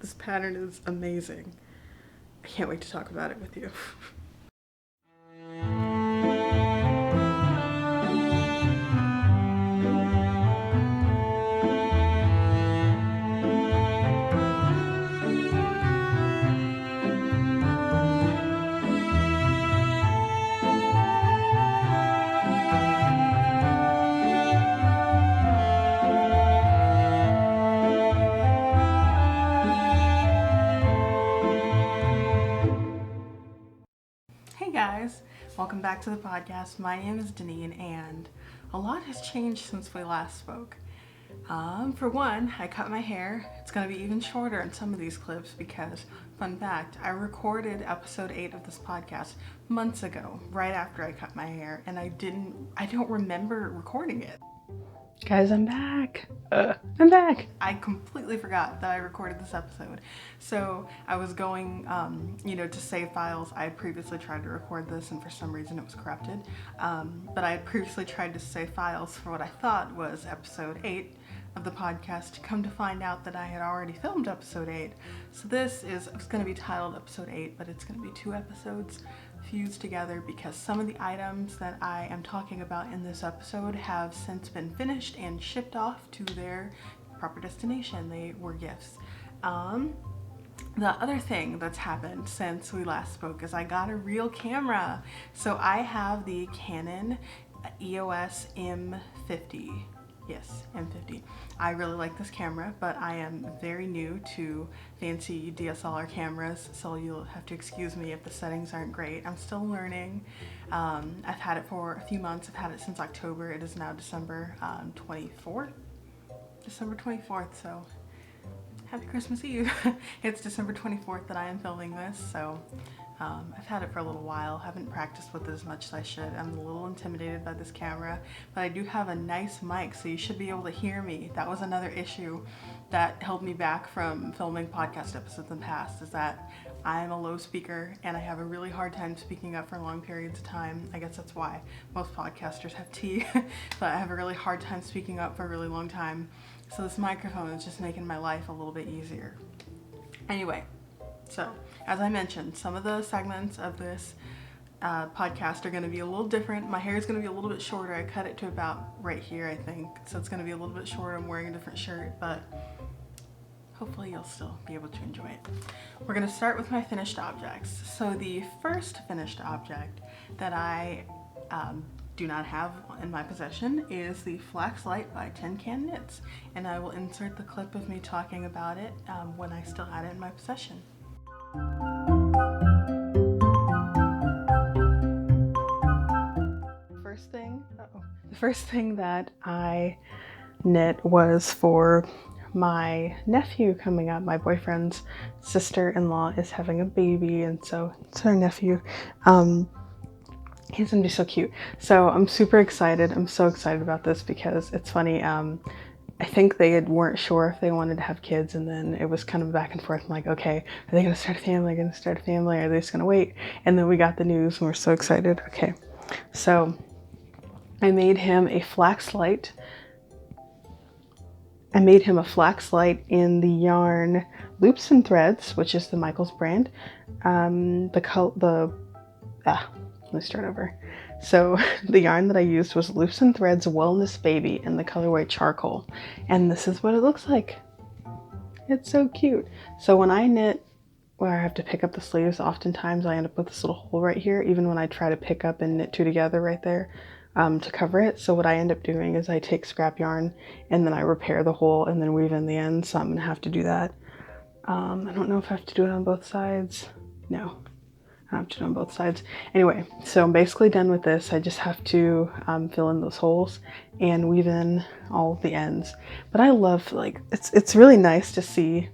This pattern is amazing. I can't wait to talk about it with you. Hey guys, welcome back to the podcast. My name is Deneen and a lot has changed since we last spoke. For one, I cut my hair. It's going to be even shorter in some of these clips because, fun fact, I recorded episode 8 of this podcast months ago, right after I cut my hair, and I don't remember recording it. Guys, I'm back. I'm back. I completely forgot that I recorded this episode. So I was going, to save files. I had previously tried to record this and for some reason it was corrupted. But I had previously tried to save files for what I thought was episode 8 of the podcast, to come to find out that I had already filmed episode 8. So it's going to be titled episode 8, but it's going to be 2 episodes fused together because some of the items that I am talking about in this episode have since been finished and shipped off to their proper destination. They were gifts. The other thing that's happened since we last spoke is I got a real camera. So I have the Canon EOS M50. Yes, M50. I really like this camera, but I am very new to fancy DSLR cameras, so you'll have to excuse me if the settings aren't great. I'm still learning. I've had it for a few months. I've had it since October. It is now December 24th. December 24th, so happy Christmas Eve. It's December 24th that I am filming this, so I've had it for a little while. Haven't practiced with it as much as I should. I'm a little intimidated by this camera, but I do have a nice mic, so you should be able to hear me. That was another issue that held me back from filming podcast episodes in the past, is that I am a low speaker and I have a really hard time speaking up for long periods of time. I guess that's why most podcasters have tea, but I have a really hard time speaking up for a really long time. So this microphone is just making my life a little bit easier. Anyway, so as I mentioned, some of the segments of this podcast are going to be a little different. My hair is going to be a little bit shorter. I cut it to about right here, I think. So it's going to be a little bit shorter. I'm wearing a different shirt, but hopefully you'll still be able to enjoy it. We're going to start with my finished objects. So the first finished object that I do not have in my possession is the Flax Light by Tin Can Knits, and I will insert the clip of me talking about it when I still had it in my possession. The first thing that I knit was for my nephew coming up. My boyfriend's sister-in-law is having a baby, and so it's our nephew. He's gonna be so cute. So I'm super excited. I'm so excited about this because it's funny. I think they weren't sure if they wanted to have kids, and then it was kind of back and forth. I'm like, okay, are they gonna start a family? Are they just gonna wait? And then we got the news and we're so excited. Okay, so I made him a Flax Light. I made him a Flax Light in the yarn Loops and Threads, which is the Michaels brand. Let me start over. So the yarn that I used was Loops and Threads Wellness Baby in the colorway Charcoal. And this is what it looks like. It's so cute. So when I knit where I have to pick up the sleeves, oftentimes I end up with this little hole right here, even when I try to pick up and knit 2 together right there to cover it. So what I end up doing is I take scrap yarn and then I repair the hole and then weave in the end. So I'm gonna have to do that. I don't know if I have to do it on both sides. No. I have to do on both sides. Anyway, so I'm basically done with this. I just have to fill in those holes and weave in all of the ends. But I love, it's really nice to see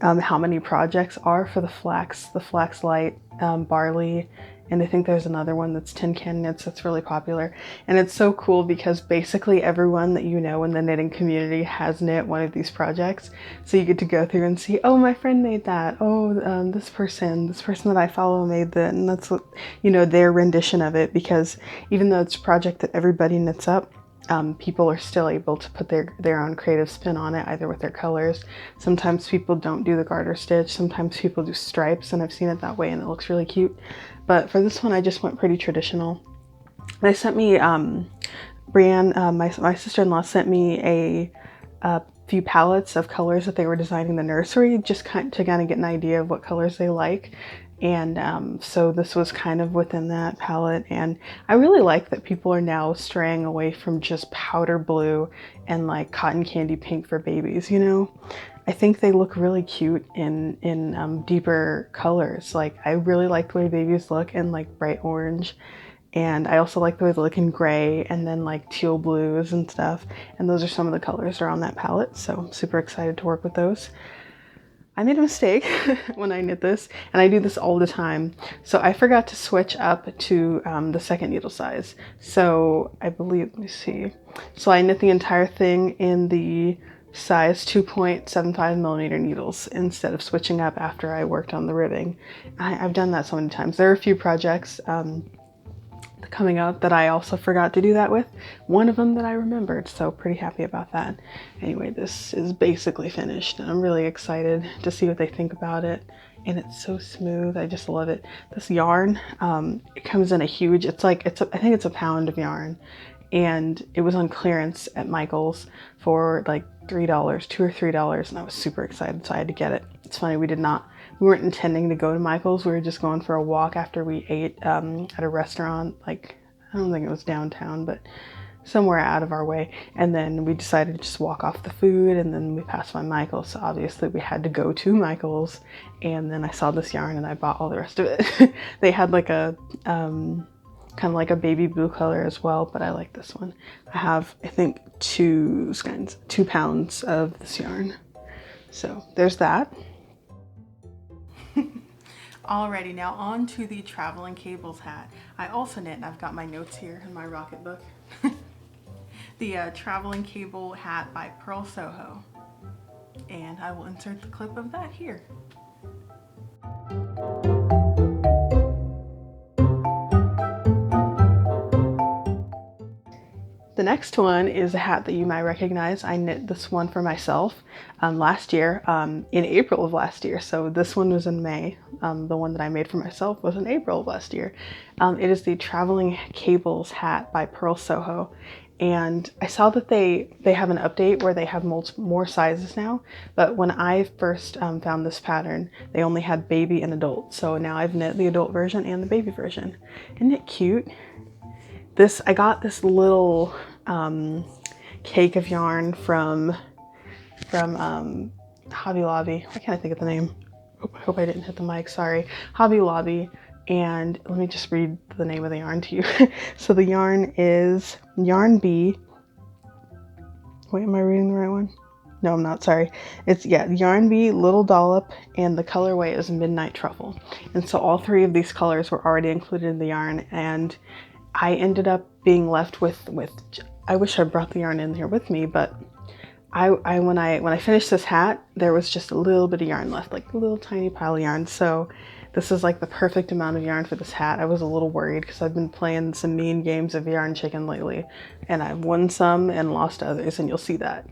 how many projects are for the Flax Light, Barley, and I think there's another one that's Tin Can Knits that's really popular. And it's so cool because basically everyone that you know in the knitting community has knit one of these projects. So you get to go through and see, oh, my friend made that. Oh, this person that I follow made that. And that's what, their rendition of it, because even though it's a project that everybody knits up, people are still able to put their own creative spin on it, either with their colors. Sometimes people don't do the garter stitch, sometimes people do stripes, and I've seen it that way and it looks really cute. But for this one I just went pretty traditional. They sent me Brienne, my sister-in-law sent me a few palettes of colors that they were designing in the nursery, just to kind of get an idea of what colors they like. And so this was kind of within that palette, and I really like that people are now straying away from just powder blue and like cotton candy pink for babies, you know? I think they look really cute in deeper colors. Like, I really like the way babies look in like bright orange. And I also like the way they look in gray and then like teal blues and stuff. And those are some of the colors that are on that palette. So I'm super excited to work with those. I made a mistake when I knit this, and I do this all the time. So I forgot to switch up to the second needle size. So I believe, let me see. So I knit the entire thing in the size 2.75 millimeter needles instead of switching up after I worked on the ribbing. I've done that so many times. There are a few projects coming up that I also forgot to do that with. One of them that I remembered, so pretty happy about that. Anyway, this is basically finished and I'm really excited to see what they think about it. And it's so smooth, I just love it. This yarn, it comes in a huge, I think it's a pound of yarn, and it was on clearance at Michael's for like $3, $2 or $3, and I was super excited, so I had to get it. It's funny, we weren't intending to go to Michael's. We were just going for a walk after we ate at a restaurant, like, I don't think it was downtown, but somewhere out of our way. And then we decided to just walk off the food, and then we passed by Michael's. So obviously we had to go to Michael's, and then I saw this yarn and I bought all the rest of it. They had like a, kind of like a baby blue color as well, but I like this one. I have, I think, 2 pounds of this yarn. So there's that. Alrighty, now on to the traveling cables hat. I also knit, and I've got my notes here in my rocket book. The traveling cable hat by Purl Soho. And I will insert the clip of that here. The next one is a hat that you might recognize. I knit this one for myself last year, in April of last year. So this one was in May. The one that I made for myself was in April of last year. It is the Traveling Cables hat by Purl Soho. And I saw that they have an update where they have more sizes now. But when I first found this pattern, they only had baby and adult. So now I've knit the adult version and the baby version. Isn't it cute? I got this little cake of yarn from Hobby Lobby. Why can't I think of the name? I hope I didn't hit the mic, sorry. Hobby Lobby. And let me just read the name of the yarn to you. So the yarn is Yarn B. Wait, am I reading the right one? No, I'm not, sorry. It's, yeah, Yarn B, Little Dollop, and the colorway is Midnight Truffle. And so all 3 of these colors were already included in the yarn, and I ended up being left with I wish I brought the yarn in here with me, but when I finished this hat, there was just a little bit of yarn left, like a little tiny pile of yarn. So this is like the perfect amount of yarn for this hat. I was a little worried because I've been playing some mean games of yarn chicken lately, and I've won some and lost others, and you'll see that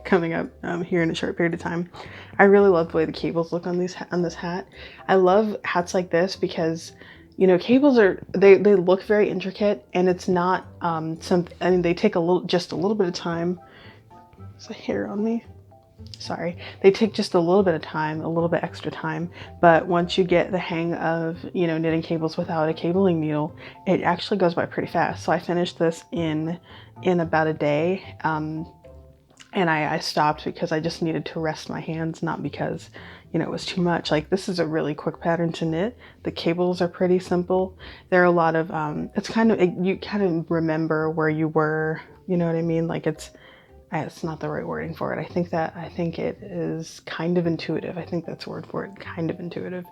coming up here in a short period of time. I really love the way the cables look on this hat. I love hats like this because, you know, cables they look very intricate, and it's not I mean, they take just a little bit of time. There's a hair on me. Sorry. They take just a little bit of time, a little bit extra time, but once you get the hang of, you know, knitting cables without a cabling needle, it actually goes by pretty fast. So I finished this in about a day, and I stopped because I just needed to rest my hands, not because, you know, it was too much. Like, this is a really quick pattern to knit. The cables are pretty simple. There are a lot of, you kind of remember where you were, you know what I mean? Like, it's not the right wording for it. I think it is kind of intuitive. I think that's the word for it, kind of intuitive.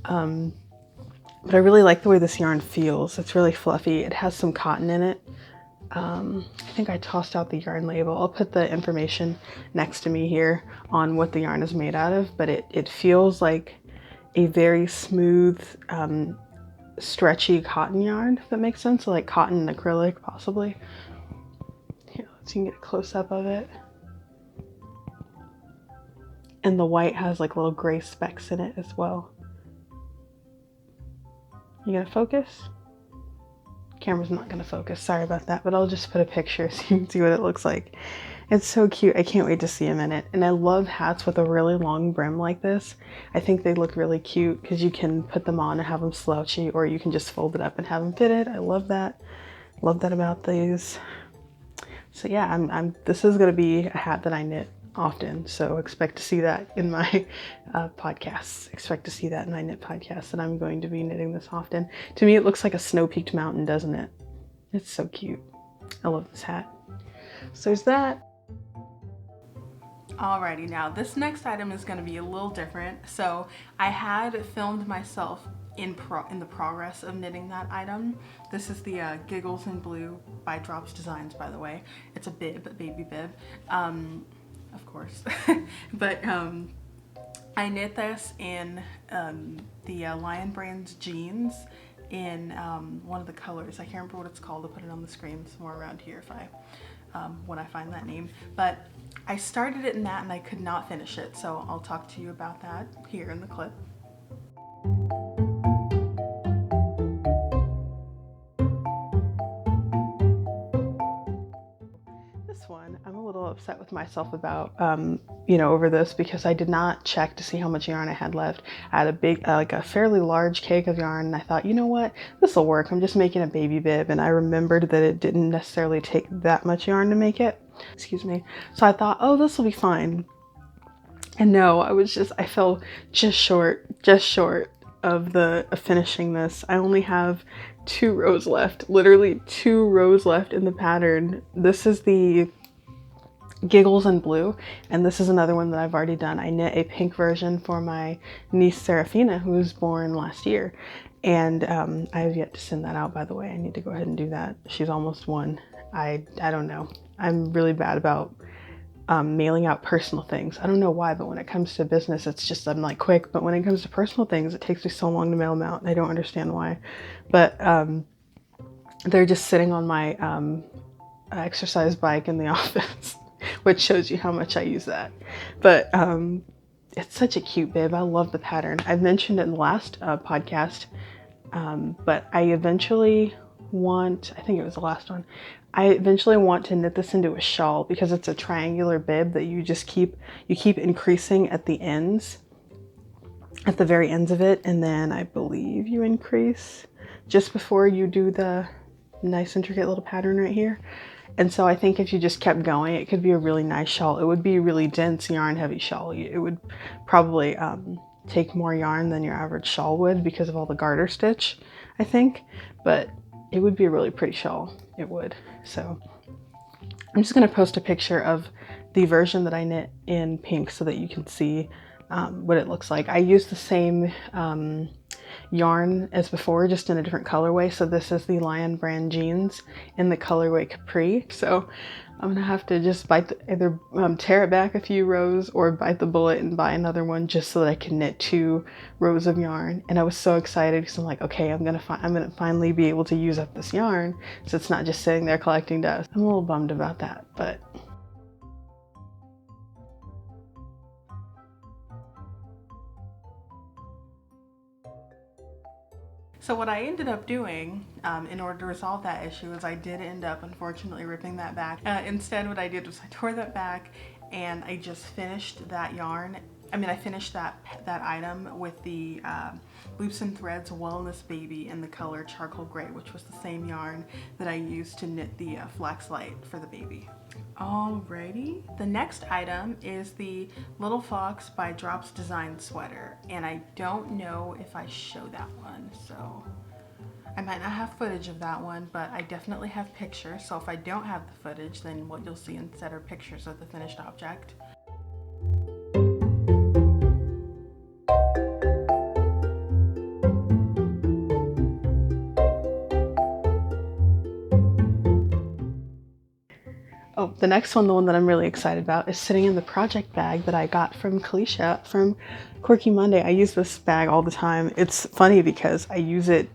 But I really like the way this yarn feels. It's really fluffy. It has some cotton in it. I think I tossed out the yarn label. I'll put the information next to me here on what the yarn is made out of, but it feels like a very smooth, stretchy cotton yarn, if that makes sense. So like cotton and acrylic, possibly. so you can get a close-up of it. And the white has like little gray specks in it as well. You gonna focus? Camera's not gonna focus, sorry about that, but I'll just put a picture so you can see what it looks like. It's so cute. I can't wait to see him in it. And I love hats with a really long brim like this. I think they look really cute because you can put them on and have them slouchy, or you can just fold it up and have them fitted. I love that. Love that about these. So yeah, this is gonna be a hat that I knit often, so expect to see that in my podcasts. Expect to see that in my knit podcasts, and I'm going to be knitting this often. To me, it looks like a snow-peaked mountain, doesn't it? It's so cute. I love this hat. So there's that. Alrighty, now this next item is going to be a little different. So I had filmed myself in the progress of knitting that item. This is the Giggles in Blue by Drops Designs, by the way. It's a bib, a baby bib, of course. But I knit this in the Lion Brand's jeans in one of the colors. I can't remember what it's called. I'll put it on the screen somewhere around here if when I find that name. But I started it in that and I could not finish it, so I'll talk to you about that here in the clip. This one, I'm a little upset with myself about, over this, because I did not check to see how much yarn I had left. I had a big, like a fairly large cake of yarn, and I thought, you know what, this will work. I'm just making a baby bib, and I remembered that it didn't necessarily take that much yarn to make it. Excuse me. So I thought, oh, this will be fine. And no, I fell just short of finishing this. I only have 2 rows left, literally 2 rows left in the pattern. This is the Giggles in Blue, and this is another one that I've already done. I knit a pink version for my niece Serafina, who was born last year, and I have yet to send that out, by the way. I need to go ahead and do that. She's almost 1. I don't know. I'm really bad about mailing out personal things. I don't know why, but when it comes to business, it's just, I'm like quick, but when it comes to personal things, it takes me so long to mail them out, and I don't understand why. But they're just sitting on my exercise bike in the office, which shows you how much I use that. But it's such a cute bib. I love the pattern. I've mentioned it in the last podcast, but I eventually I think it was the last one, I eventually want to knit this into a shawl, because it's a triangular bib that you keep increasing at the ends, at the very ends of it, and then I believe you increase just before you do the nice intricate little pattern right here. And so I think if you just kept going, it could be a really nice shawl. It would be a really dense yarn heavy shawl. It would probably take more yarn than your average shawl would because of all the garter stitch, I think, but it would be a really pretty shawl. It would. So I'm just going to post a picture of the version that I knit in pink so that you can see what it looks like. I used the same yarn as before, just in a different colorway. So this is the Lion Brand jeans in the colorway Capri. So I'm gonna have to just either tear it back a few rows or bite the bullet and buy another one just so that I can knit 2 rows of yarn. And I was so excited because I'm like, okay, I'm gonna finally be able to use up this yarn, so it's not just sitting there collecting dust. I'm a little bummed about that, but so what I ended up doing in order to resolve that issue is I did end up unfortunately ripping that back. Instead, what I did was I tore that back and I just finished that yarn. I finished that item with the Loops and Threads Wellness Baby in the color Charcoal Gray, which was the same yarn that I used to knit the Flax Light for the baby. Alrighty, the next item is the Little Fox by Drops Design sweater, and I don't know if I show that one, so I might not have footage of that one, but I definitely have pictures. So if I don't have the footage, then what you'll see instead are pictures of the finished object. Oh, the next one, the one that I'm really excited about, is sitting in the project bag that I got from Kalisha from Quirky Monday. I use this bag all the time. It's funny because I use it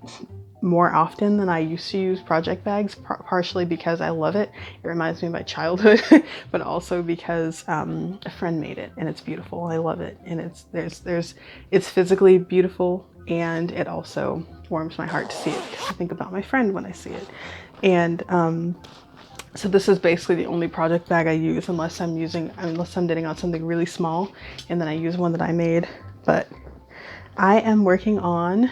more often than I used to use project bags, partially because I love it. It reminds me of my childhood, but also because a friend made it and it's beautiful. I love it, and it's physically beautiful, and it also warms my heart to see it because I think about my friend when I see it. And so this is basically the only project bag I use unless I'm knitting on something really small, and then I use one that I made. But I am working on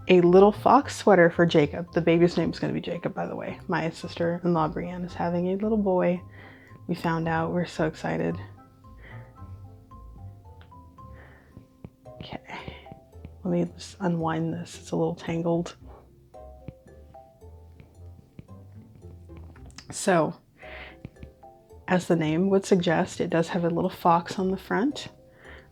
a little fox sweater for Jacob. The baby's name is going to be Jacob, by the way. My sister-in-law Brienne is having a little boy. We found out. We're so excited. Okay, let me just unwind this. It's a little tangled. So, as the name would suggest, it does have a little fox on the front.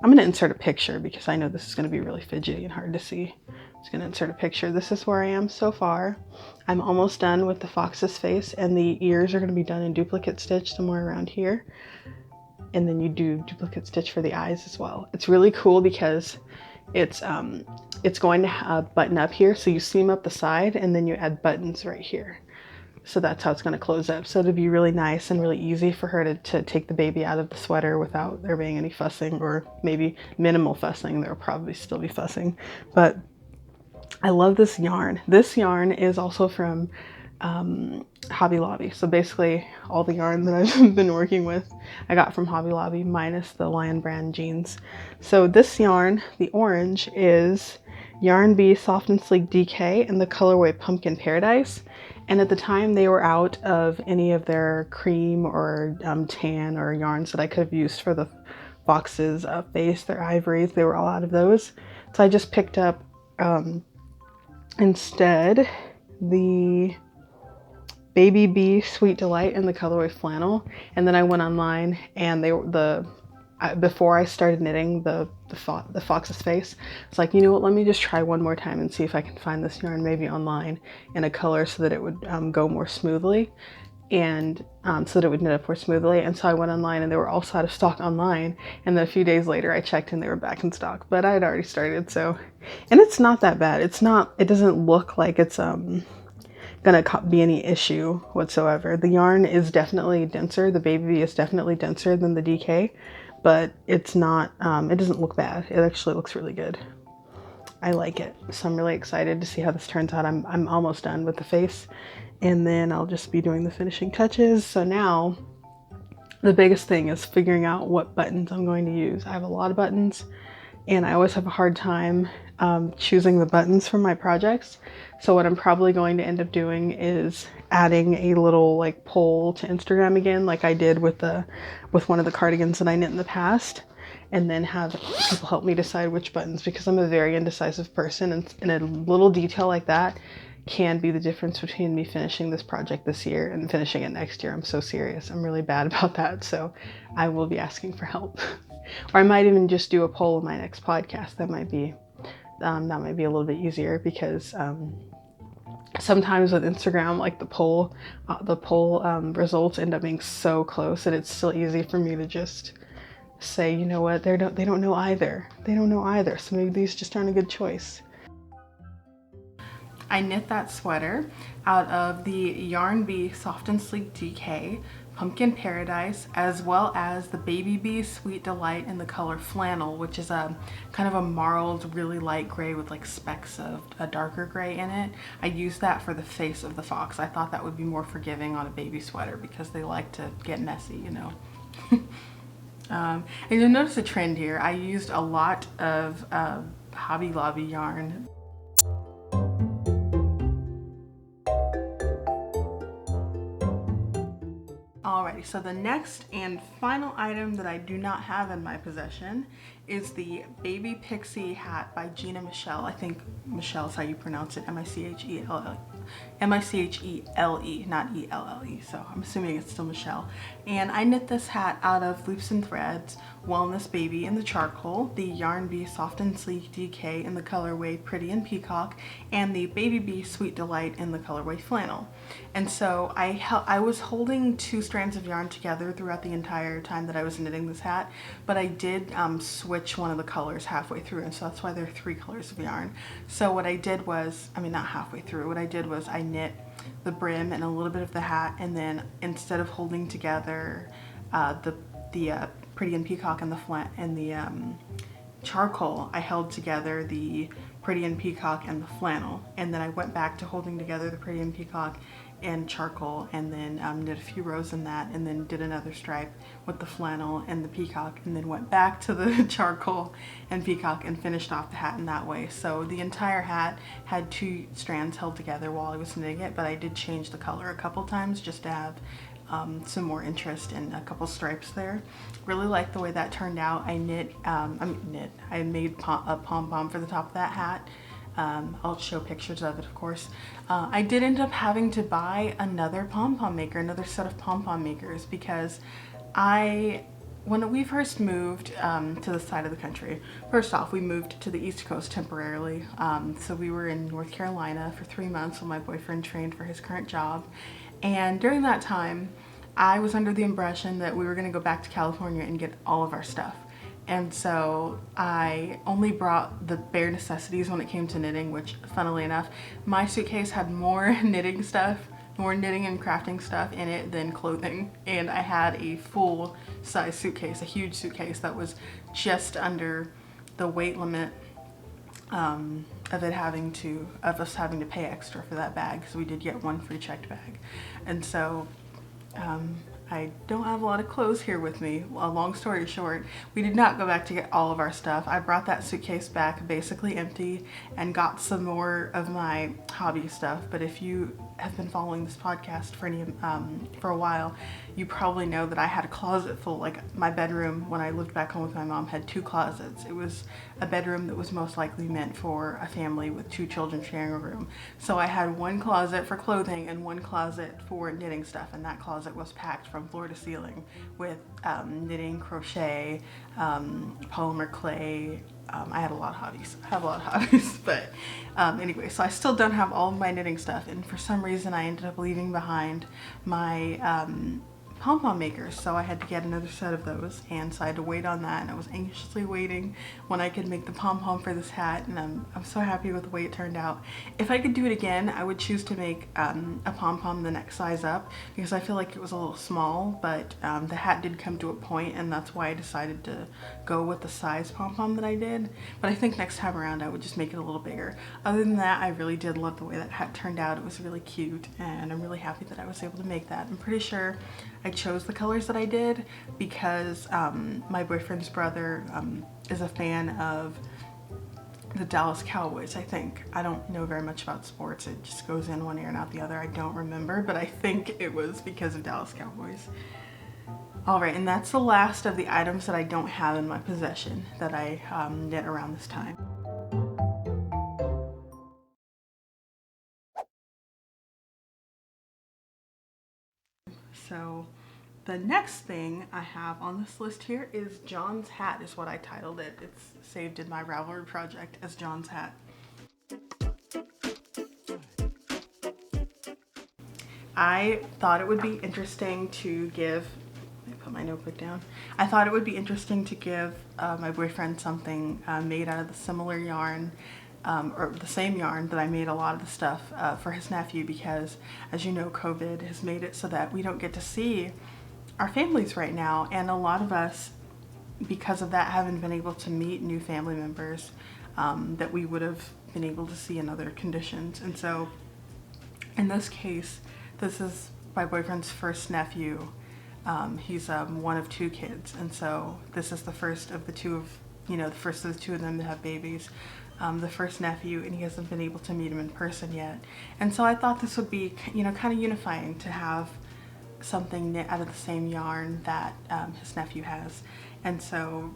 I'm going to insert a picture because I know this is going to be really fidgety and hard to see. I'm just going to insert a picture. This is where I am so far. I'm almost done with the fox's face, and the ears are going to be done in duplicate stitch somewhere around here. And then you do duplicate stitch for the eyes as well. It's really cool because it's going to button up here. So you seam up the side and then you add buttons right here. So that's how it's going to close up. So it'll be really nice and really easy for her to take the baby out of the sweater without there being any fussing, or maybe minimal fussing. There'll probably still be fussing, but I love this yarn. This yarn is also from Hobby Lobby. So basically all the yarn that I've been working with, I got from Hobby Lobby minus the Lion Brand jeans. So this yarn, the orange, is Yarn Bee Soft and Sleek DK in the colorway Pumpkin Paradise. And at the time they were out of any of their cream or tan or yarns that I could have used for the fox's face, their ivories, they were all out of those. So I just picked up instead the Baby Bee Sweet Delight in the colorway Flannel. And then I went online, and before I started knitting the fox's face, it's like, you know what, let me just try one more time and see if I can find this yarn maybe online in a color so that it would go more smoothly, and so that it would knit up more smoothly. And so I went online, and they were also out of stock online, and then a few days later I checked and they were back in stock, but I had already started. So, and it's not that bad. It doesn't look like it's gonna be any issue whatsoever. The yarn is definitely denser. The Baby Bee is definitely denser than the DK, but it's not, it doesn't look bad. It actually looks really good. I like it. So I'm really excited to see how this turns out. I'm almost done with the face, and then I'll just be doing the finishing touches. So now the biggest thing is figuring out what buttons I'm going to use. I have a lot of buttons, and I always have a hard time choosing the buttons for my projects. So what I'm probably going to end up doing is adding a little like poll to Instagram again, like I did with one of the cardigans that I knit in the past, and then have people help me decide which buttons, because I'm a very indecisive person, and a little detail like that can be the difference between me finishing this project this year and finishing it next year. I'm so serious. I'm really bad about that. So I will be asking for help. Or I might even just do a poll in my next podcast. That might be a little bit easier, because sometimes with Instagram, like the poll results end up being so close that it's still easy for me to just say, you know what, they don't know either. They don't know either. So maybe these just aren't a good choice. I knit that sweater out of the Yarn Bee Soft and Sleek DK Pumpkin Paradise, as well as the Baby Bee Sweet Delight in the color Flannel, which is a kind of a marled, really light gray with like specks of a darker gray in it. I used that for the face of the fox. I thought that would be more forgiving on a baby sweater because they like to get messy, you know. And you'll notice a trend here. I used a lot of Hobby Lobby yarn. Alrighty, so the next and final item that I do not have in my possession is the Baby Pixie Hat by Gina Michelle. I think Michelle is how you pronounce it, M-I-C-H-E-L-L-E, not E-L-L-E, so I'm assuming it's still Michelle. And I knit this hat out of loops and threads Wellness Baby in the charcoal, the Yarn Bee Soft and Sleek DK in the colorway Pretty and Peacock, and the Baby Bee Sweet Delight in the colorway Flannel. And so I was holding 2 strands of yarn together throughout the entire time that I was knitting this hat, but I did switch one of the colors halfway through, and so that's why there are 3 colors of yarn. So what I did was, I mean not halfway through, what I did was I knit the brim and a little bit of the hat, and then instead of holding together the Pretty and Peacock and the charcoal, I held together the Pretty and Peacock and the flannel, and then I went back to holding together the Pretty and Peacock and charcoal, and then did a few rows in that, and then did another stripe with the flannel and the peacock, and then went back to the charcoal and peacock and finished off the hat in that way. So the entire hat had 2 strands held together while I was knitting it, but I did change the color a couple times just to have some more interest in a couple stripes there. Really like the way that turned out. I made a pom-pom for the top of that hat. I'll show pictures of it, of course. I did end up having to buy another pom-pom maker, another set of pom-pom makers, because when we first moved to the side of the country, first off, we moved to the East Coast temporarily. So we were in North Carolina for 3 months while my boyfriend trained for his current job. And during that time, I was under the impression that we were going to go back to California and get all of our stuff. And so I only brought the bare necessities when it came to knitting, which funnily enough, my suitcase had more knitting stuff, more knitting and crafting stuff in it than clothing. And I had a full size suitcase, a huge suitcase that was just under the weight limit of us having to pay extra for that bag, because we did get 1 free checked bag. And so I don't have a lot of clothes here with me. Well, long story short, we did not go back to get all of our stuff. I brought that suitcase back basically empty and got some more of my hobby stuff. But if you have been following this podcast for a while, you probably know that I had a closet full. Like, my bedroom when I lived back home with my mom had 2 closets. It was a bedroom that was most likely meant for a family with 2 children sharing a room. So I had 1 closet for clothing and 1 closet for knitting stuff, and that closet was packed from floor to ceiling with knitting, crochet, polymer clay. I had a lot of hobbies. But anyway, so I still don't have all of my knitting stuff, and for some reason I ended up leaving behind my pom-pom makers, so I had to get another set of those, and so I had to wait on that, and I was anxiously waiting when I could make the pom-pom for this hat, and I'm so happy with the way it turned out. If I could do it again, I would choose to make a pom-pom the next size up, because I feel like it was a little small, but the hat did come to a point, and that's why I decided to go with the size pom-pom that I did. But I think next time around I would just make it a little bigger. Other than that, I really did love the way that hat turned out. It was really cute, and I'm really happy that I was able to make that. I'm pretty sure I chose the colors that I did because my boyfriend's brother is a fan of the Dallas Cowboys, I think. I don't know very much about sports. It just goes in one ear and out the other. I don't remember, but I think it was because of Dallas Cowboys. All right, and that's the last of the items that I don't have in my possession that I knit around this time. So the next thing I have on this list here is John's hat, is what I titled it. It's saved in my Ravelry project as John's hat. I thought it would be interesting to give, let me put my notebook down. I thought it would be interesting to give my boyfriend something made out of the similar yarn, or the same yarn that I made a lot of the stuff for his nephew, because as you know, COVID has made it so that we don't get to see our families right now, and a lot of us, because of that, haven't been able to meet new family members that we would have been able to see in other conditions. And so in this case, this is my boyfriend's first nephew. He's one of 2 kids, and so this is the first of the 2 of, the first of the 2 of them to have babies. The first nephew, and he hasn't been able to meet him in person yet. And so I thought this would be, kind of unifying to have something knit out of the same yarn that his nephew has. And so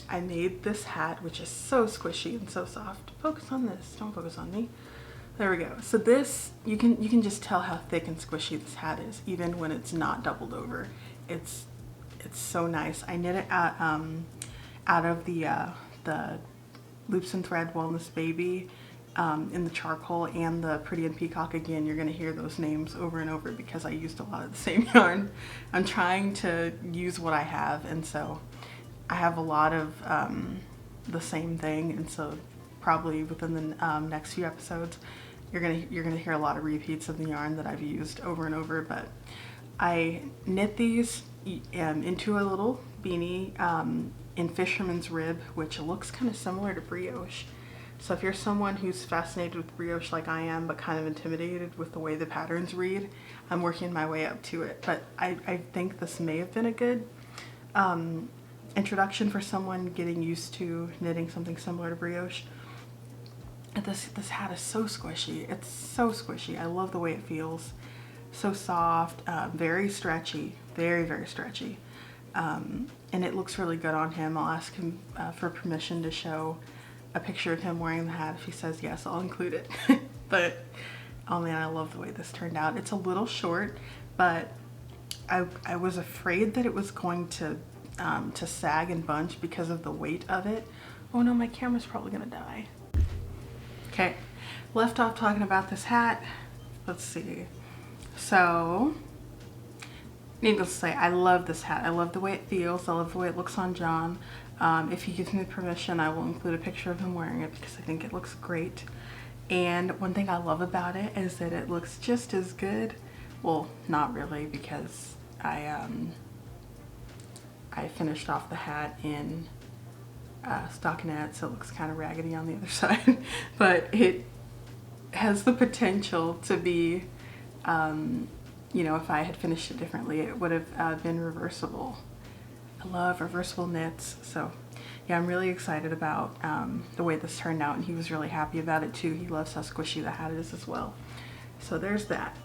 I made this hat, which is so squishy and so soft. Focus on this, don't focus on me. There we go. So this, you can just tell how thick and squishy this hat is, even when it's not doubled over. It's It's so nice. I knit it out of the Loops and Thread Wellness Baby in the charcoal and the Pretty and Peacock. Again, you're going to hear those names over and over because I used a lot of the same yarn. I'm trying to use what I have, and so I have a lot of the same thing, and so probably within the next few episodes you're gonna hear a lot of repeats of the yarn that I've used over and over. But I knit these into a little beanie in Fisherman's Rib, which looks kind of similar to brioche. So if you're someone who's fascinated with brioche like I am, but kind of intimidated with the way the patterns read, I'm working my way up to it. But I think this may have been a good introduction for someone getting used to knitting something similar to brioche. This hat is so squishy. It's so squishy. I love the way it feels. So soft, very stretchy, very, very stretchy. And it looks really good on him. I'll ask him for permission to show a picture of him wearing the hat. If he says yes, I'll include it. But oh man, I love the way this turned out. It's a little short, but I was afraid that it was going to sag and bunch because of the weight of it. Oh no, my camera's probably gonna die. Okay, left off talking about this hat. Let's see. So, needless to say, I love this hat. I love the way it feels. I love the way it looks on John. If he gives me permission, I will include a picture of him wearing it because I think it looks great. And one thing I love about it is that it looks just as good. Well, not really, because I finished off the hat in stockinette, so it looks kind of raggedy on the other side. But it has the potential to be, you know, if I had finished it differently, it would have been reversible. I love reversible knits. So yeah, I'm really excited about the way this turned out, and he was really happy about it too. He loves how squishy the hat is as well. So there's that.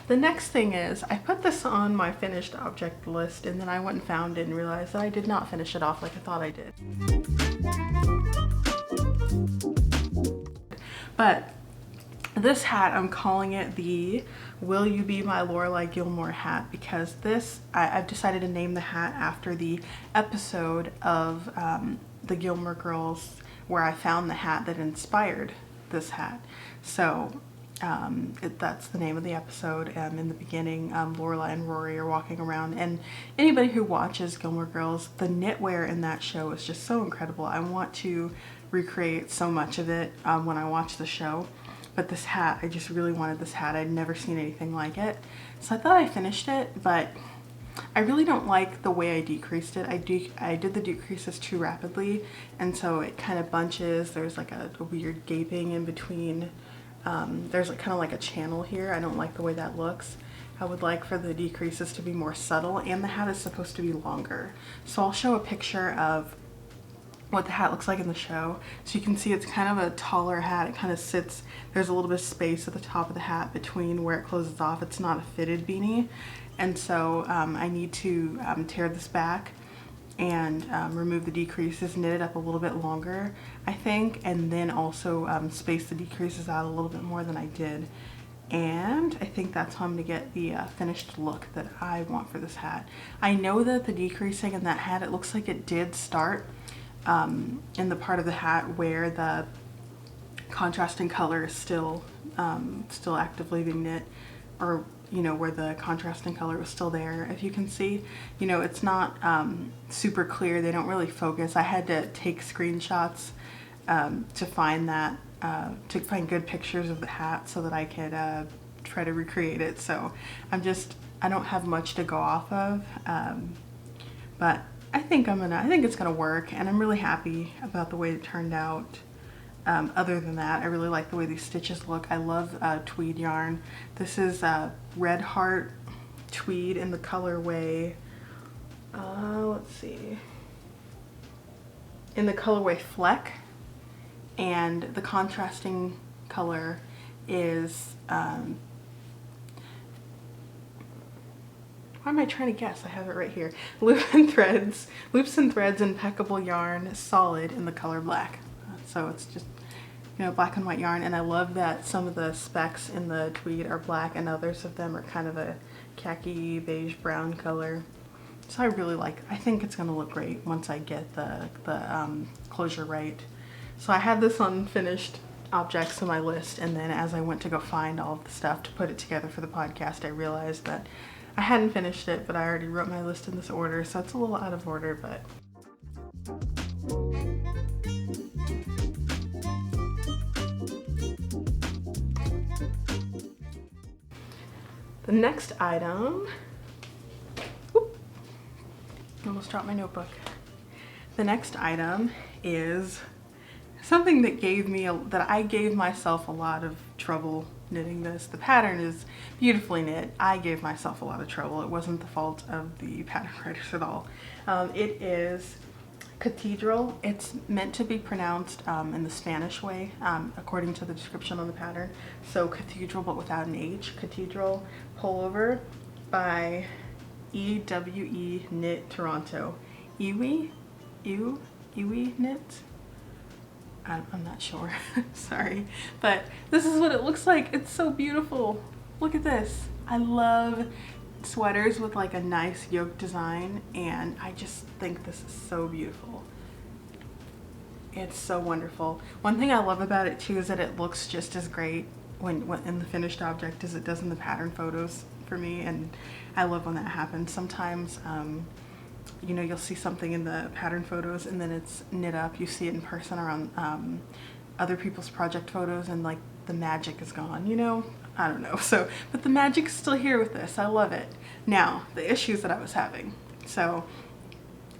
The next thing is, I put this on my finished object list, and then I went and found it and realized that I did not finish it off like I thought I did. But this hat, I'm calling it the Will You Be My Lorelai Gilmore hat, because this, I've decided to name the hat after the episode of the Gilmore Girls where I found the hat that inspired this hat. So that's the name of the episode. In the beginning, Lorelai and Rory are walking around, and anybody who watches Gilmore Girls, the knitwear in that show is just so incredible. I want to recreate so much of it when I watch the show. But this hat, I just really wanted this hat. I'd never seen anything like it. So I thought I finished it, but I really don't like the way I decreased it. I did the decreases too rapidly, and so it kind of bunches. There's like a weird gaping in between. There's like kind of like a channel here. I don't like the way that looks. I would like for the decreases to be more subtle, and the hat is supposed to be longer. So I'll show a picture of what the hat looks like in the show. So you can see it's kind of a taller hat. It kind of sits, there's a little bit of space at the top of the hat between where it closes off. It's not a fitted beanie. And so I need to tear this back and remove the decreases, knit it up a little bit longer, I think, and then also space the decreases out a little bit more than I did. And I think that's how I'm going to get the finished look that I want for this hat. I know that the decreasing in that hat, it looks like it did start in the part of the hat where the contrasting color is still actively being knit, or you know, where the contrasting color was still there. If you can see, you know, it's not super clear. They don't really focus. I had to take screenshots to find that, to find good pictures of the hat so that I could try to recreate it. So I don't have much to go off of, but I think it's gonna work, and I'm really happy about the way it turned out. Other than that, I really like the way these stitches look. I love tweed yarn. This is Red Heart tweed in the colorway, let's see, in the colorway Fleck, and the contrasting color is, why am I trying to guess? I have it right here. Loops and Threads Impeccable Yarn Solid in the color black. So it's just, you know, black and white yarn, and I love that some of the specks in the tweed are black and others of them are kind of a khaki beige brown color. So I think it's gonna look great once I get the closure right. So I had this unfinished objects on my list, and then as I went to go find all of the stuff to put it together for the podcast, I realized that I hadn't finished it, but I already wrote my list in this order, so it's a little out of order, but the next item, whoop, almost dropped my notebook. The next item is something that I gave myself a lot of trouble knitting this. The pattern is beautifully knit. I gave myself a lot of trouble. It wasn't the fault of the pattern writers at all. It is Cathedral. It's meant to be pronounced in the Spanish way, according to the description on the pattern. So Cathedral, but without an H. Cathedral pullover by EWE Knit Toronto. Iwi Knit? I'm not sure. Sorry, but this is what it looks like. It's so beautiful. Look at this. I love sweaters with like a nice yoke design, and I just think this is so beautiful. It's so wonderful. One thing I love about it too is that it looks just as great when in the finished object as it does in the pattern photos for me, and I love when that happens. Sometimes you know, you'll see something in the pattern photos and then it's knit up. You see it in person or on other people's project photos, and like the magic is gone, you know? I don't know. So, but the magic's still here with this. I love it. Now, the issues that I was having. So,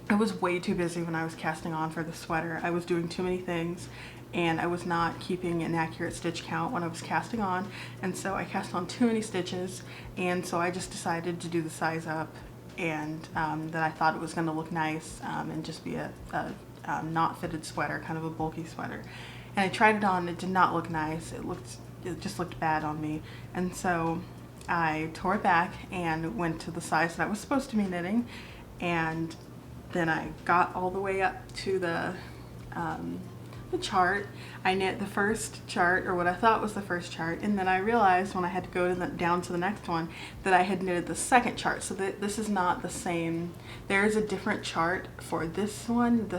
I was way too busy when I was casting on for the sweater. I was doing too many things, and I was not keeping an accurate stitch count when I was casting on, and so I cast on too many stitches, and so I just decided to do the size up, and that I thought it was going to look nice and just be a not fitted sweater, kind of a bulky sweater. And I tried it on. It did not look nice. It just looked bad on me, and so I tore it back and went to the size that I was supposed to be knitting, and then I got all the way up to the chart. I knit the first chart, or what I thought was the first chart, and then I realized when I had to go to down to the next one that I had knitted the second chart, so that this is not the same. There is a different chart for this one, and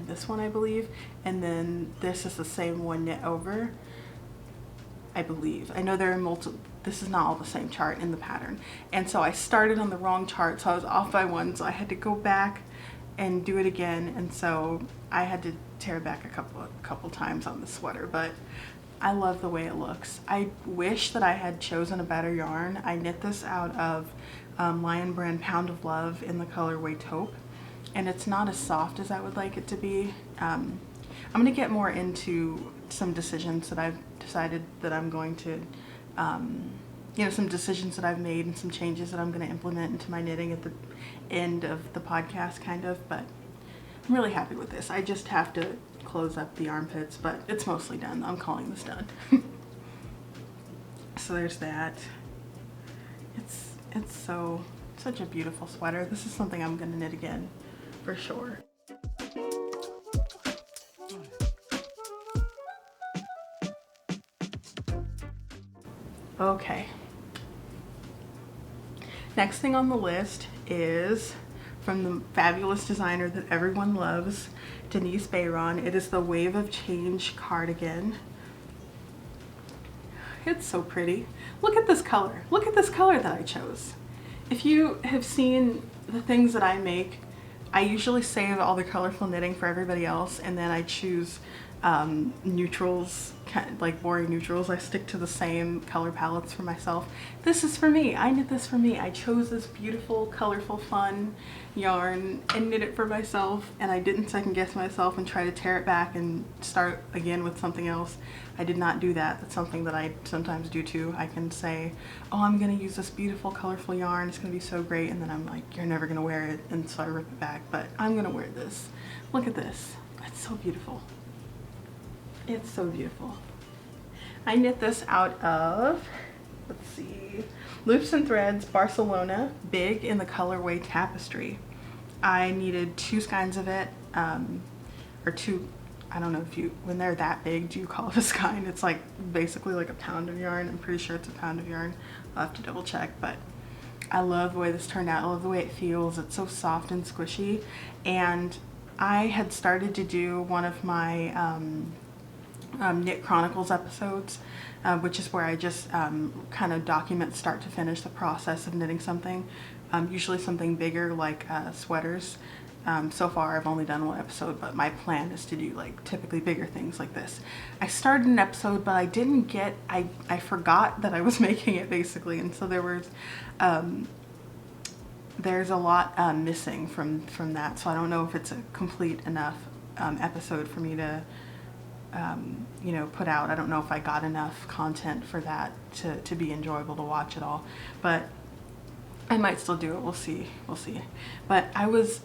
this one, I believe, and then this is the same one knit over, I believe. I know there are multiple. This is not all the same chart in the pattern, and so I started on the wrong chart, so I was off by one, so I had to go back and do it again, and so I had to tear it back a couple times on the sweater, but I love the way it looks. I wish that I had chosen a better yarn. I knit this out of Lion Brand Pound of Love in the colorway taupe, and it's not as soft as I would like it to be. I'm gonna get more into some decisions that I've decided that I'm going to you know, some decisions that I've made and some changes that I'm going to implement into my knitting at the end of the podcast, kind of, but I'm really happy with this. I just have to close up the armpits, but it's mostly done. I'm calling this done. So there's that. It's such a beautiful sweater. This is something I'm going to knit again for sure. Okay. Next thing on the list is from the fabulous designer that everyone loves, Denise Bayron. It is the Wave of Change cardigan. It's so pretty. Look at this color. Look at this color that I chose. If you have seen the things that I make, I usually save all the colorful knitting for everybody else, and then I choose neutrals, like boring neutrals. I stick to the same color palettes for myself. This is for me. I knit this for me. I chose this beautiful, colorful, fun yarn and knit it for myself, and I didn't second guess myself and try to tear it back and start again with something else. I did not do that. That's something that I sometimes do too. I can say, oh, I'm gonna use this beautiful, colorful yarn. It's gonna be so great, and then I'm like, you're never gonna wear it, and so I rip it back, but I'm gonna wear this. Look at this. It's so beautiful. It's so beautiful. I knit this out of, let's see, Loops and Threads Barcelona, big in the colorway Tapestry. I needed 2 skeins of it, or 2, I don't know if you, when they're that big, do you call it a skein? It's like basically like a pound of yarn. I'm pretty sure it's a pound of yarn. I'll have to double check, but I love the way this turned out. I love the way it feels. It's so soft and squishy. And I had started to do one of my Knit Chronicles episodes, which is where I just kind of document start to finish the process of knitting something, usually something bigger like sweaters. So far I've only done one episode, but my plan is to do like typically bigger things like this. I started an episode, but I didn't get, I forgot that I was making it basically, and so there's a lot missing from that, so I don't know if it's a complete enough episode for me to you know, put out. I don't know if I got enough content for that to be enjoyable to watch at all, but I might still do it. We'll see. But I was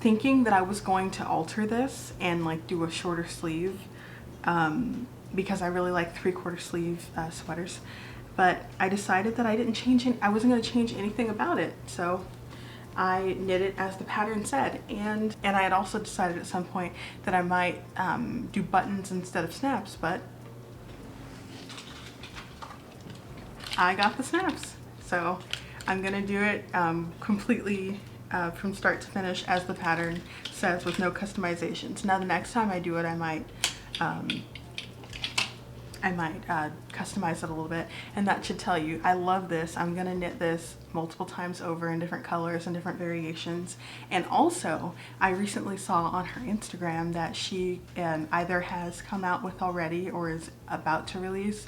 thinking that I was going to alter this and like do a shorter sleeve because I really like 3/4 sleeve sweaters, but I decided that I wasn't going to change anything about it, so I knit it as the pattern said. And I had also decided at some point that I might do buttons instead of snaps, but I got the snaps, so I'm gonna do it completely from start to finish as the pattern says, with no customizations. Now the next time I do it, I might customize it a little bit, and that should tell you I love this. I'm gonna knit this multiple times over in different colors and different variations. And also I recently saw on her Instagram that she either has come out with already or is about to release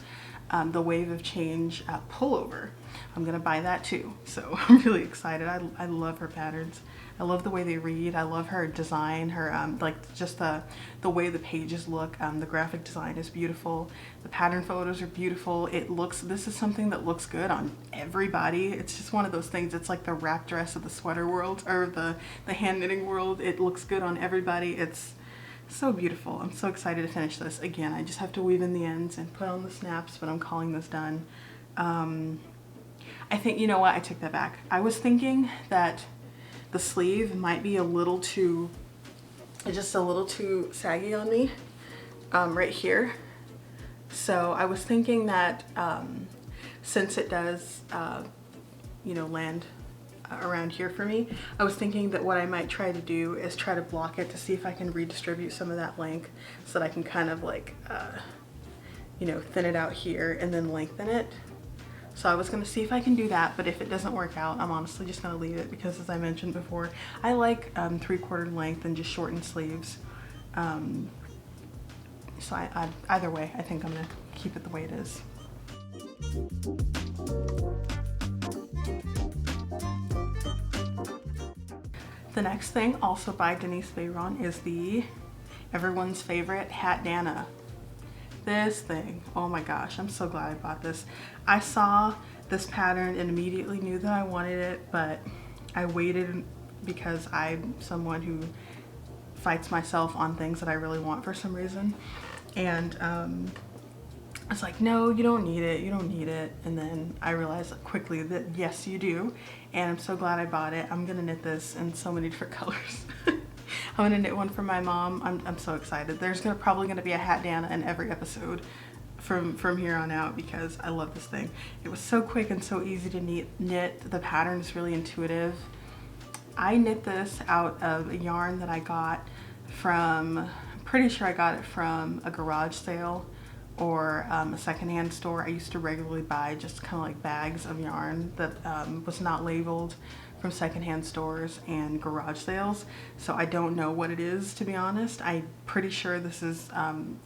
the Wave of Change pullover. I'm gonna buy that too, so I'm really excited. I love her patterns. I love the way they read. I love her design, her like just the way the pages look. The graphic design is beautiful. The pattern photos are beautiful. This is something that looks good on everybody. It's just one of those things. It's like the wrap dress of the sweater world, or the hand knitting world. It looks good on everybody. It's so beautiful. I'm so excited to finish this. Again, I just have to weave in the ends and put on the snaps, but I'm calling this done. I think, you know what, I take that back. I was thinking that the sleeve might be just a little too saggy on me right here. So I was thinking that since it does, you know, land around here for me, I was thinking that what I might try to do is try to block it to see if I can redistribute some of that length so that I can kind of like, you know, thin it out here and then lengthen it. So I was going to see if I can do that, but if it doesn't work out, I'm honestly just going to leave it because, as I mentioned before, I like 3/4 length and just shortened sleeves. So either way, I think I'm going to keep it the way it is. The next thing, also by Denise Bayron, is everyone's favorite Hat Dana. This thing, oh my gosh, I'm so glad I bought this. I saw this pattern and immediately knew that I wanted it, but I waited because I'm someone who fights myself on things that I really want for some reason. And I was like, no, you don't need it, you don't need it. And then I realized quickly that yes, you do. And I'm so glad I bought it. I'm gonna knit this in so many different colors. I'm gonna knit one for my mom. I'm so excited. There's probably gonna be a Hat Dana in every episode from here on out because I love this thing. It was so quick and so easy to knit. The pattern is really intuitive. I knit this out of a yarn that I got from, I'm pretty sure I got it from a garage sale or a secondhand store. I used to regularly buy just kind of like bags of yarn that was not labeled from secondhand stores and garage sales. So I don't know what it is, to be honest. I'm pretty sure this is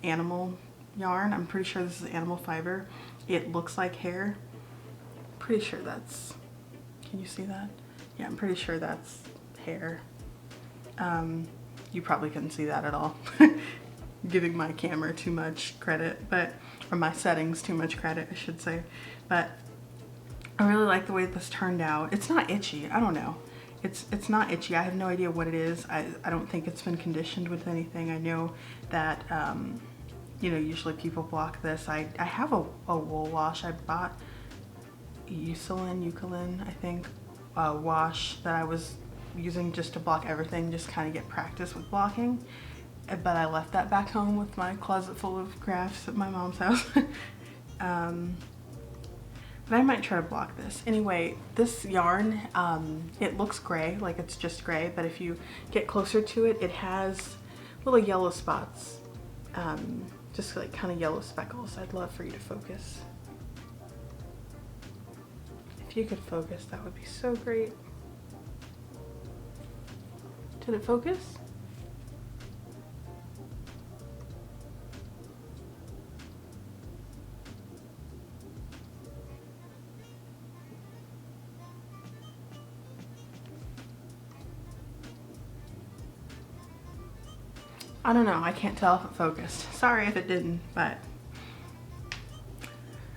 animal yarn. I'm pretty sure this is animal fiber. It looks like hair. Pretty sure that's, can you see that? Yeah, I'm pretty sure that's hair. You probably couldn't see that at all. Giving my camera too much credit, or my settings too much credit, I should say. But I really like the way this turned out. It's not itchy. I don't know. It's not itchy. I have no idea what it is. I don't think it's been conditioned with anything. I know that you know, usually people block this. I have a wool wash. I bought Eucalyptus, I think, wash that I was using just to block everything, just kind of get practice with blocking. But I left that back home with my closet full of crafts at my mom's house. but I might try to block this. Anyway, this yarn, it looks gray, like it's just gray, but if you get closer to it, it has little yellow spots, just like kind of yellow speckles. I'd love for you to focus. If you could focus, that would be so great. Did it focus? I don't know, I can't tell if it focused. Sorry if it didn't, but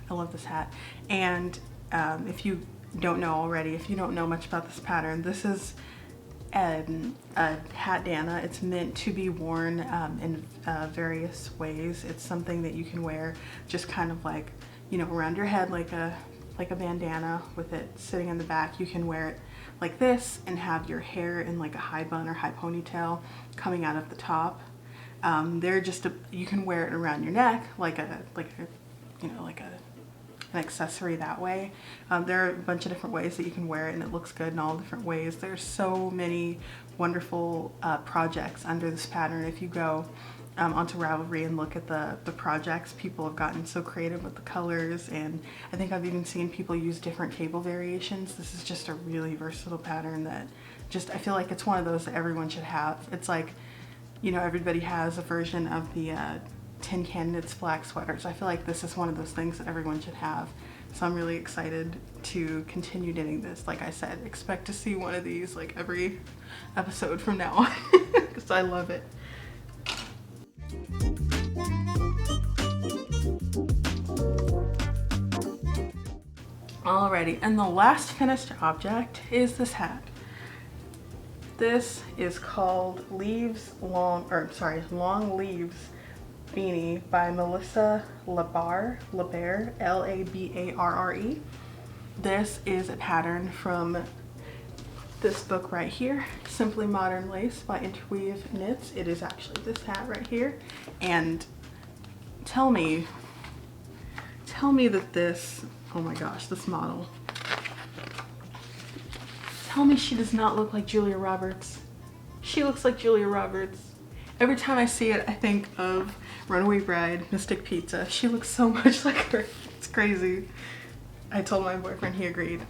I love this hat. And if you don't know already, if you don't know much about this pattern, this is a hat dana. It's meant to be worn in various ways. It's something that you can wear just kind of like, you know, around your head like a bandana with it sitting in the back. You can wear it like this and have your hair in like a high bun or high ponytail coming out of the top. They're just you can wear it around your neck like an accessory that way. There are a bunch of different ways that you can wear it, and it looks good in all different ways. There's so many wonderful projects under this pattern. If you go onto Ravelry and look at the projects, people have gotten so creative with the colors, and I think I've even seen people use different cable variations. This is just a really versatile pattern that I feel like it's one of those that everyone should have. It's like, you know, everybody has a version of the Tin Can Knits Flax sweaters. I feel like this is one of those things that everyone should have. So I'm really excited to continue knitting this. Like I said, expect to see one of these like every episode from now on because I love it. Alrighty, and the last finished object is this hat. This is called Long Leaves Beanie by Melissa Labarre, L-A-B-A-R-R-E. This is a pattern from this book right here, Simply Modern Lace by Interweave Knits. It is actually this hat right here. And tell me that this, oh my gosh, this model. Tell me she does not look like Julia Roberts. She looks like Julia Roberts. Every time I see it, I think of Runaway Bride, Mystic Pizza. She looks so much like her. It's crazy. I told my boyfriend, he agreed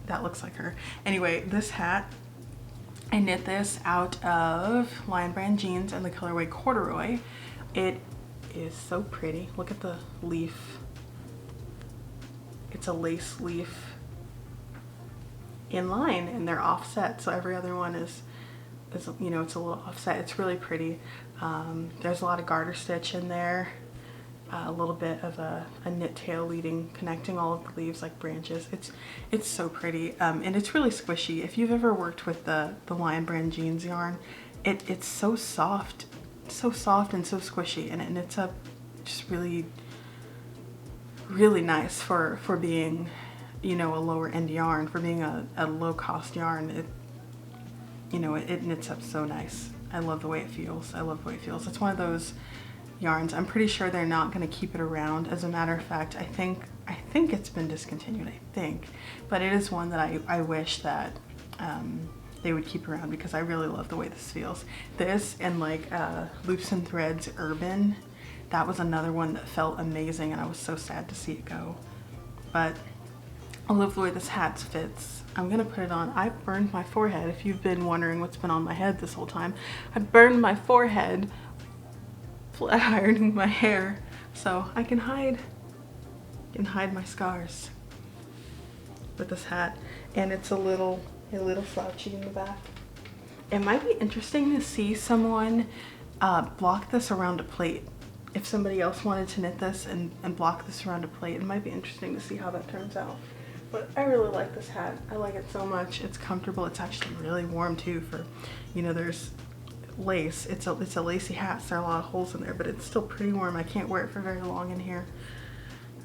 that looks like her. Anyway, this hat, I knit this out of Lion Brand jeans and the colorway corduroy. It is so pretty. Look at the leaf. It's a lace leaf in line, and they're offset, so every other one is you know, it's a little offset. It's really pretty. There's a lot of garter stitch in there, a little bit of a knit tail connecting all of the leaves like branches. It's so pretty, and it's really squishy. If you've ever worked with the Lion Brand jeans yarn, it's so soft and so squishy, and it knits up just really nice for being, you know, a lower end yarn, for being a low cost yarn. You know, it knits up so nice. I love the way it feels. It's one of those yarns. I'm pretty sure they're not going to keep it around. As a matter of fact, I think it's been discontinued, but it is one that I wish that they would keep around, because I really love the way this feels. This and like Loops and Threads Urban, that was another one that felt amazing, and I was so sad to see it go. But I love the way this hat fits. I'm gonna put it on. I burned my forehead. If you've been wondering what's been on my head this whole time, I burned my forehead flat ironing my hair so I can hide my scars with this hat. And it's a little slouchy in the back. It might be interesting to see someone block this around a plate. If somebody else wanted to knit this and block this around a plate, it might be interesting to see how that turns out. But I really like this hat. I like it so much. It's comfortable. It's actually really warm too, for, you know, there's lace. It's a lacy hat, so there are a lot of holes in there, but it's still pretty warm. I can't wear it for very long in here.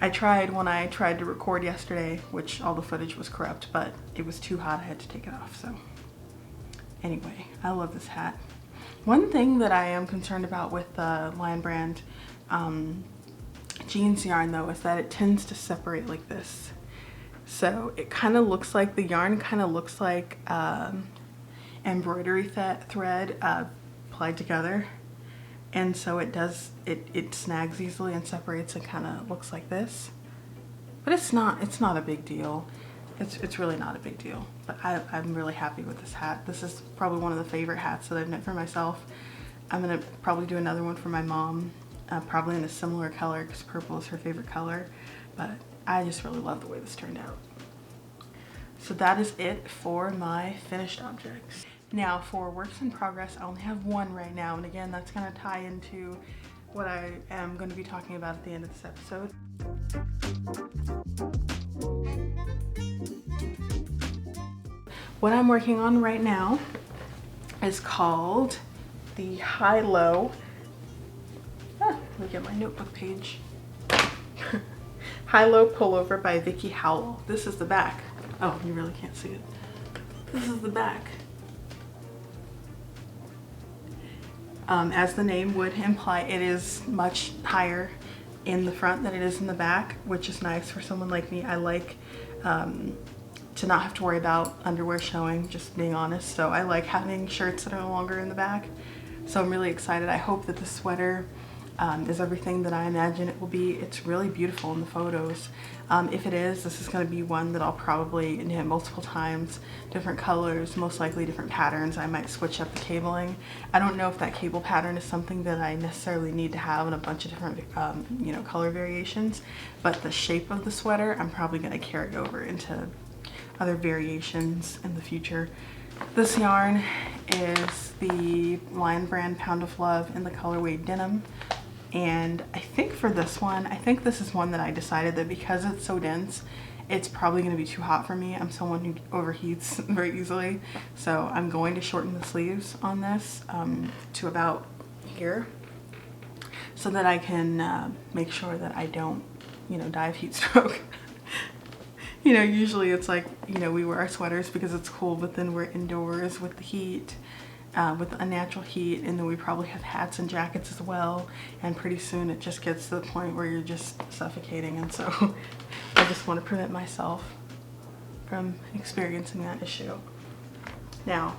I tried when I tried to record yesterday, which all the footage was corrupt, but it was too hot. I had to take it off. So anyway, I love this hat. One thing that I am concerned about with the Lion Brand jeans yarn though is that it tends to separate like this. So it kind of looks like, the yarn kind of looks like embroidery thread applied together. And so it snags easily and separates and kind of looks like this. But it's not a big deal. It's really not a big deal. But I'm really happy with this hat. This is probably one of the favorite hats that I've knit for myself. I'm gonna probably do another one for my mom, probably in a similar color because purple is her favorite color. But I just really love the way this turned out. So that is it for my finished objects. Now for works in progress, I only have one right now. And again, that's gonna tie into what I am gonna be talking about at the end of this episode. What I'm working on right now is called the HiLo. Let me get my notebook page. HiLo Pullover by HiLo. This is the back. Oh, you really can't see it. This is the back. As the name would imply, it is much higher in the front than it is in the back, which is nice for someone like me. I like to not have to worry about underwear showing, just being honest. So I like having shirts that are longer in the back. So I'm really excited. I hope that the sweater is everything that I imagine it will be. It's really beautiful in the photos. If it is, this is going to be one that I'll probably knit multiple times, different colors, most likely different patterns. I might switch up the cabling. I don't know if that cable pattern is something that I necessarily need to have in a bunch of different you know, color variations, but the shape of the sweater I'm probably going to carry over into other variations in the future. This yarn is the Lion Brand Pound of Love in the colorway Denim. And I think for this one, I think this is one that I decided that because it's so dense, it's probably going to be too hot for me. I'm someone who overheats very easily. So I'm going to shorten the sleeves on this to about here so that I can make sure that I don't, you know, die of heat stroke. You know, usually it's like, you know, we wear our sweaters because it's cool, but then we're indoors with the heat, with unnatural heat, and then we probably have hats and jackets as well, and pretty soon it just gets to the point where you're just suffocating. And so I just want to prevent myself from experiencing that issue. Now,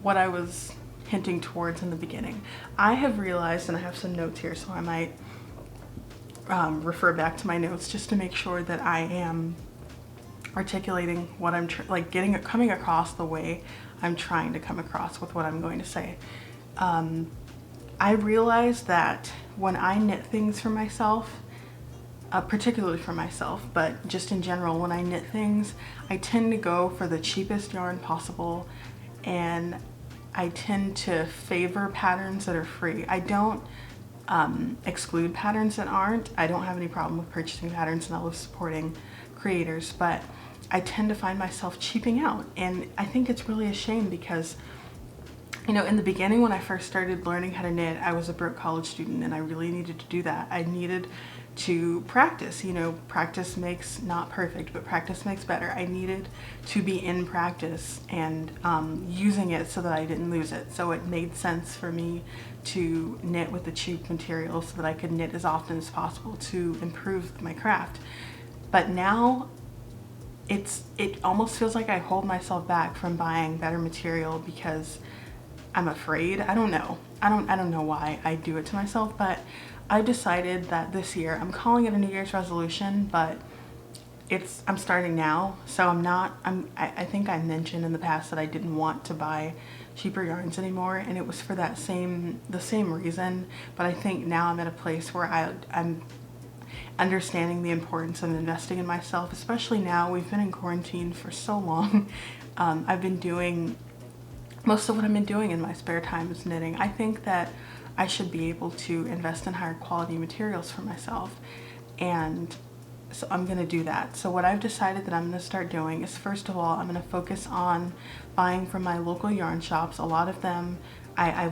what I was hinting towards in the beginning, I have realized, and I have some notes here, so I might refer back to my notes just to make sure that I am articulating what I'm coming across the way I'm trying to come across with what I'm going to say. I realized that when I knit things for myself, particularly for myself, but just in general, when I knit things, I tend to go for the cheapest yarn possible, and I tend to favor patterns that are free. I don't exclude patterns that aren't. I don't have any problem with purchasing patterns, and I love supporting creators, but I tend to find myself cheaping out, and I think it's really a shame because, you know, in the beginning when I first started learning how to knit, I was a broke college student and I really needed to do that. I needed to practice. You know, practice makes not perfect, but practice makes better. I needed to be in practice and using it so that I didn't lose it. So it made sense for me to knit with the cheap material so that I could knit as often as possible to improve my craft. But now it almost feels like I hold myself back from buying better material because I'm afraid. I don't know. I don't know why I do it to myself, but I decided that this year, I'm calling it a New Year's resolution, but I'm starting now. So I think I mentioned in the past that I didn't want to buy cheaper yarns anymore, and it was for the same reason. But I think now I'm at a place where I'm understanding the importance of investing in myself, especially now. We've been in quarantine for so long. I've been doing, most of what I've been doing in my spare time is knitting. I think that I should be able to invest in higher quality materials for myself, and so I'm going to do that. So what I've decided that I'm going to start doing is, first of all, I'm going to focus on buying from my local yarn shops. A lot of them, I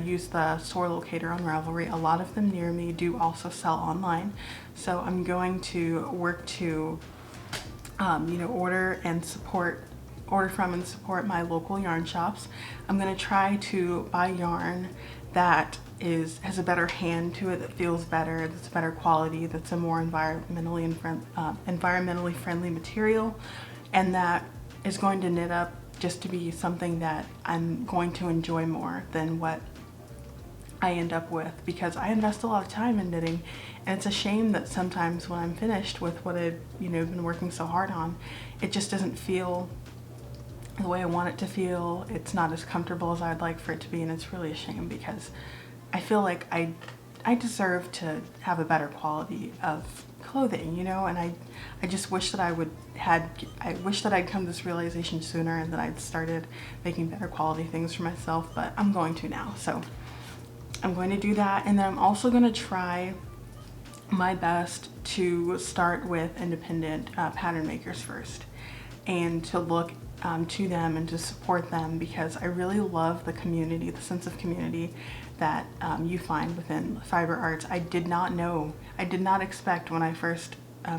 used the store locator on Ravelry. A lot of them near me do also sell online. So I'm going to work to, you know, order from and support my local yarn shops. I'm going to try to buy yarn that has a better hand to it, that feels better, that's better quality, that's a more environmentally friendly material, and that is going to knit up just to be something that I'm going to enjoy more than what I end up with, because I invest a lot of time in knitting, and it's a shame that sometimes when I'm finished with what I've been working so hard on, it just doesn't feel the way I want it to feel. It's not as comfortable as I'd like for it to be, and it's really a shame because I feel like I deserve to have a better quality of clothing, and I just wish that I wish that I'd come to this realization sooner and that I'd started making better quality things for myself, but I'm going to now. So I'm going to do that, and then I'm also going to try my best to start with independent pattern makers first, and to look to them and to support them, because I really love the community, the sense of community that you find within fiber arts. I did not expect when I first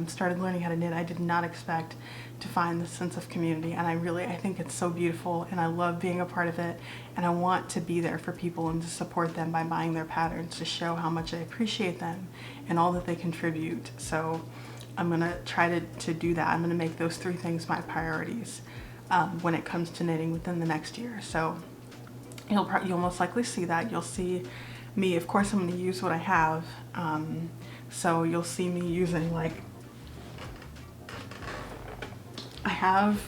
started learning how to knit, I did not expect to find this sense of community, and I think it's so beautiful, and I love being a part of it, and I want to be there for people and to support them by buying their patterns, to show how much I appreciate them and all that they contribute. So I'm gonna try to do that. I'm gonna make those 3 things my priorities when it comes to knitting within the next year. So you'll most likely see that. You'll see me, of course I'm going to use what I have, so you'll see me using, like, I have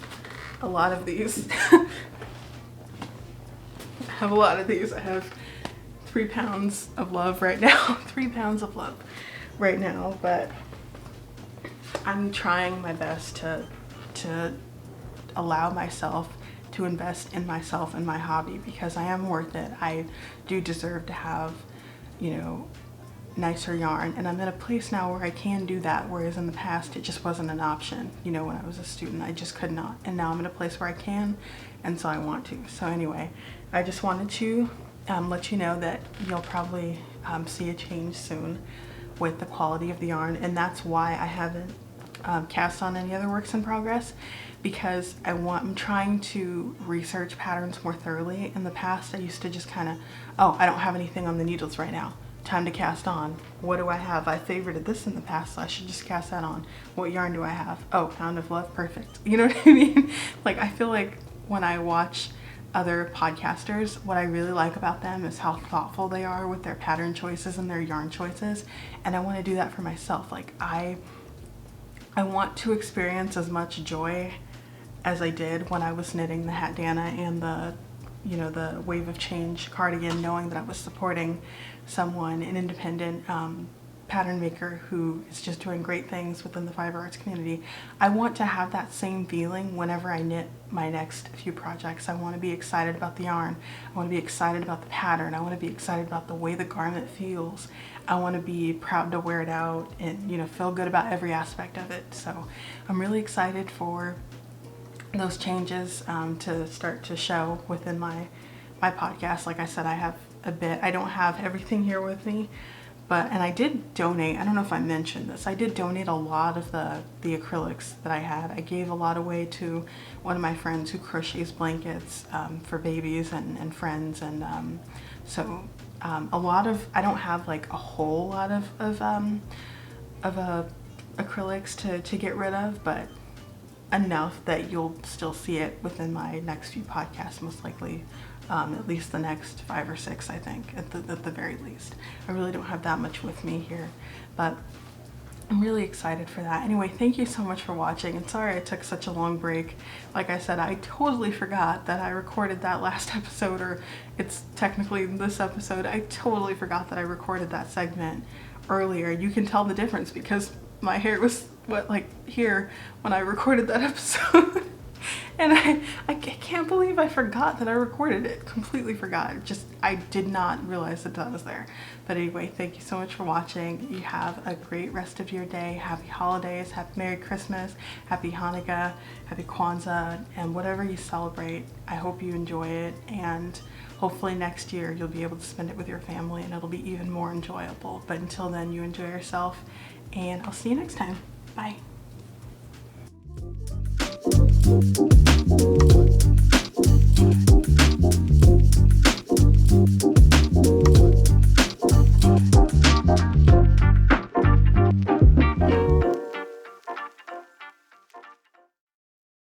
a lot of these. I have 3 pounds of love right now. 3 pounds of love right now, but I'm trying my best to allow myself to invest in myself and my hobby, because I am worth it. I do deserve to have, nicer yarn, and I'm at a place now where I can do that, whereas in the past it just wasn't an option. When I was a student, I just could not, and now I'm at a place where I can, and so I want to. So anyway, I just wanted to let you know that you'll probably see a change soon with the quality of the yarn, and that's why I haven't cast on any other works in progress, because I'm trying to research patterns more thoroughly. In the past, I used to just kind of, I don't have anything on the needles right now, time to cast on. What do I have? I favorited this in the past, so I should just cast that on. What yarn do I have? Oh, Pound of Love, perfect. You know what I mean? Like, I feel like when I watch other podcasters, what I really like about them is how thoughtful they are with their pattern choices and their yarn choices, and I want to do that for myself. Like, I want to experience as much joy as I did when I was knitting the Hat Dana and the Wave of Change cardigan, knowing that I was supporting someone, an independent pattern maker who is just doing great things within the fiber arts community. I want to have that same feeling whenever I knit my next few projects. I want to be excited about the yarn. I want to be excited about the pattern. I want to be excited about the way the garment feels. I want to be proud to wear it out and feel good about every aspect of it. So I'm really excited for those changes to start to show within my podcast. Like I said, I have a bit. I don't have everything here with me, and I did donate. I don't know if I mentioned this. I did donate a lot of the acrylics that I had. I gave a lot away to one of my friends who crochets blankets for babies and friends, and so a lot of, I don't have like a whole lot of acrylics to get rid of, but enough that you'll still see it within my next few podcasts, most likely, at least the next 5 or 6, I think, at the very least. I really don't have that much with me here, but I'm really excited for that. Anyway, thank you so much for watching, and sorry I took such a long break. Like I said, I totally forgot that I recorded that last episode, or it's technically this episode. I totally forgot that I recorded that segment earlier. You can tell the difference because my hair was here when I recorded that episode. And I can't believe I forgot that I recorded it. Completely forgot. I did not realize that was there. But anyway, thank you so much for watching. You have a great rest of your day. Happy holidays, happy Merry Christmas, happy Hanukkah, happy Kwanzaa, and whatever you celebrate. I hope you enjoy it, and hopefully next year you'll be able to spend it with your family and it'll be even more enjoyable. But until then, you enjoy yourself, and I'll see you next time. Bye.